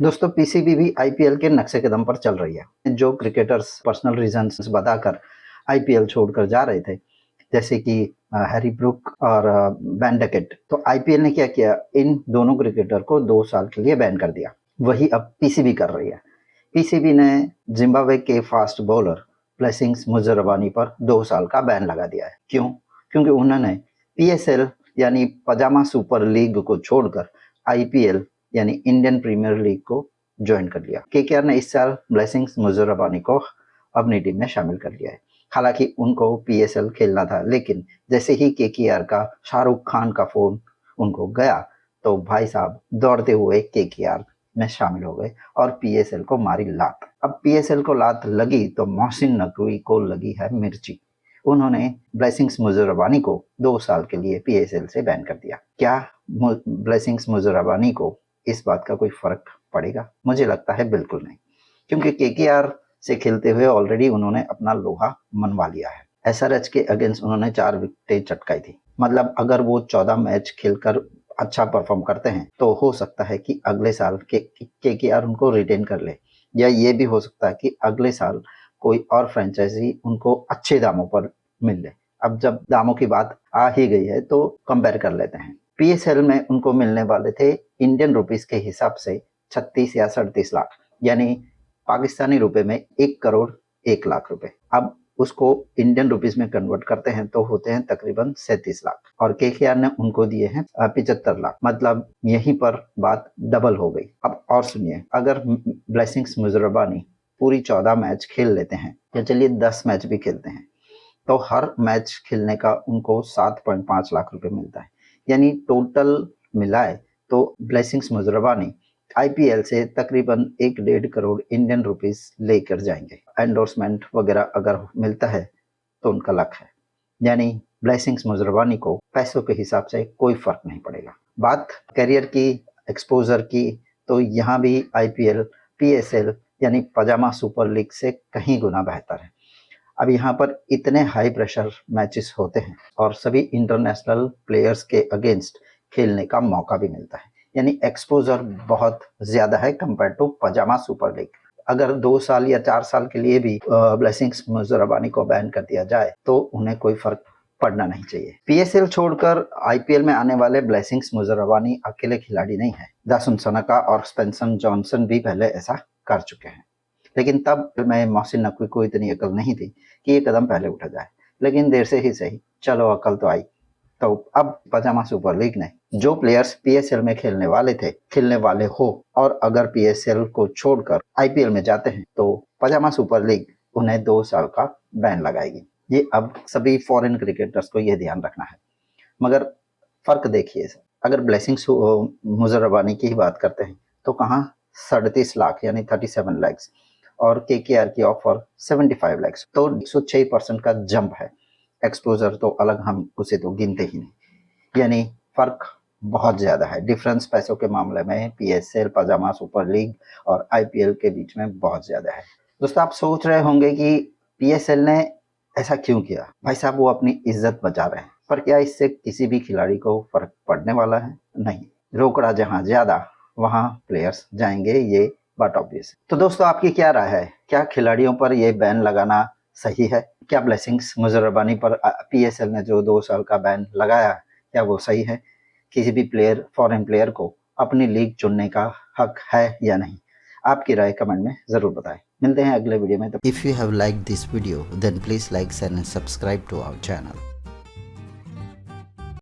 दोस्तों पीसीबी भी आईपीएल के नक्शे कदम पर चल रही है। जो क्रिकेटर्स पर्सनल रीजंस बताकर आईपीएल छोड़कर जा रहे थे, जैसे कि हैरी ब्रूक और बैन डकेट, तो आईपीएल ने क्या किया, इन दोनों क्रिकेटर को 2 साल के लिए बैन कर दिया। वही अब पीसीबी कर रही है। पीसीबी ने जिम्बाब्वे के फास्ट बॉलर ब्लेसिंग्स मुजरबानी पर 2 साल का बैन लगा दिया है। क्यों? क्योंकि उन्होंने पीएसएल यानी पजामा सुपर लीग को छोड़कर आईपीएल यानी इंडियन प्रीमियर लीग को ज्वाइन कर लिया। केकेआर ने इस साल ब्लेसिंग्स मुजरबानी को अपनी टीम में शामिल कर लिया है। हालांकि उनको पीएसएल खेलना था, लेकिन जैसे ही केकेआर का शाहरुख खान का फोन उनको गया तो भाई साहब दौड़ते हुए केकेआर में शामिल हो गए और पीएसएल को मारी लात। अब पीएसएल को लात लगी तो मोहसिन नकवी को लगी है मिर्ची। उन्होंने ब्लेसिंग्स मुजरबानी को 2 साल के लिए पीएसएल से बैन कर दिया। क्या ब्लेसिंग्स मुजरबानी को इस बात का कोई फर्क पड़ेगा? मुझे लगता है बिल्कुल नहीं, क्योंकि केकेआर से खेलते हुए ऑलरेडी उन्होंने अपना लोहा मनवा लिया है। एसआरएच के अगेंस्ट उन्होंने 4 विकेटें चटकाई थी। मतलब अगर वो 14 मैच खेलकर अच्छा परफॉर्म करते हैं तो हो सकता है कि अगले साल केकेआर उनको रिटेन कर ले, या ये भी हो सकता है कि अगले साल कोई और फ्रेंचाइजी उनको अच्छे दामों पर मिल ले। अब जब दामों की बात आ ही गई है तो कंपेयर कर लेते हैं। पीएसएल में उनको मिलने वाले थे इंडियन रुपीस के हिसाब से 36 या 37 लाख, यानी पाकिस्तानी रुपए में 1 करोड़ 1 लाख रुपए। अब उसको इंडियन रुपीस में कन्वर्ट करते हैं तो होते हैं तकरीबन 37 लाख, और केकेआर ने उनको दिए हैं 75 लाख। मतलब यहीं पर बात डबल हो गई। अब और सुनिए, अगर ब्लेसिंग्स मुजरबानी पूरी 14 मैच खेल लेते हैं, या चलिए 10 मैच भी खेलते हैं, तो हर मैच खेलने का उनको 7.5 लाख रुपए मिलता है। यानी टोटल मिलाए तो ब्लेसिंग्स मुजरबानी आईपीएल से तकरीबन 1.5 करोड़ इंडियन रुपीस लेकर जाएंगे। एंडोर्समेंट वगैरह अगर मिलता है तो उनका लक है। यानी ब्लेसिंग्स मुजरबानी को पैसों के हिसाब से कोई फर्क नहीं पड़ेगा। बात करियर की, एक्सपोजर की, तो यहाँ भी आईपीएल पीएसएल यानी पजामा सुपर लीग से कहीं गुना बेहतर है। अब यहाँ पर इतने हाई प्रेशर मैचेस होते हैं और सभी इंटरनेशनल प्लेयर्स के अगेंस्ट खेलने का मौका भी मिलता है। यानी एक्सपोजर बहुत ज्यादा है कंपेयर टू पजामा सुपर लीग। अगर 2 साल या 4 साल के लिए भी ब्लेसिंग्स मुजरबानी को बैन कर दिया जाए तो उन्हें कोई फर्क पड़ना नहीं चाहिए। पीएसएल छोड़कर आईपीएल में आने वाले ब्लेसिंग्स मुजरबानी अकेले खिलाड़ी नहीं है। दासुन सनाका और स्पेंसन जॉनसन भी पहले ऐसा कर चुके हैं, लेकिन तब में मोहसिन नकवी को इतनी अकल नहीं थी कि ये कदम पहले उठा जाए। लेकिन देर से ही सही, चलो अकल तो आई। तो अब पजामा सुपर लीग ने जो प्लेयर्स पीएसएल में खेलने वाले थे, खेलने वाले हो, और अगर पीएसएल को छोड़कर आईपीएल में जाते हैं तो पजामा सुपर लीग उन्हें 2 साल का बैन लगाएगी। ये अब सभी फॉरेन क्रिकेटर्स को यह ध्यान रखना है। मगर फर्क देखिए, अगर ब्लेसिंग्स मुजरबानी की ही बात करते हैं तो कहाँ 37 लाख यानी 37 लैक्स, और केकेआर की ऑफर 75 लैक्स, तो 106% का जंप है। एक्सपोजर तो अलग, हम उसे तो गिनते ही नहीं। यानी फर्क बहुत ज्यादा है। डिफरेंस पैसों के मामले में पीएसएल, पजामा सुपर लीग और आईपीएल के बीच में बहुत ज्यादा है। दोस्तों आप सोच रहे होंगे कि पीएसएल ने ऐसा क्यों किया? भाई साहब वो अपनी इज्जत बचा रहे हैं, पर क्या इससे किसी भी खिलाड़ी को फर्क पड़ने वाला है? नहीं। रोकड़ा जहां ज्यादा वहां प्लेयर्स जाएंगे, ये बात ऑब्वियस है। तो दोस्तों आपकी क्या राय है? क्या खिलाड़ियों पर यह बैन लगाना सही है? क्या ब्लेसिंग्स मुजरबानी पर पीएसएल ने जो 2 साल का बैन लगाया, क्या वो सही है? किसी भी प्लेयर, फॉरेन प्लेयर को अपनी लीग चुनने का हक है या नहीं? आपकी राय कमेंट में जरूर बताएं। मिलते हैं अगले वीडियो में। If you have liked this video, then please like, share and subscribe to our channel.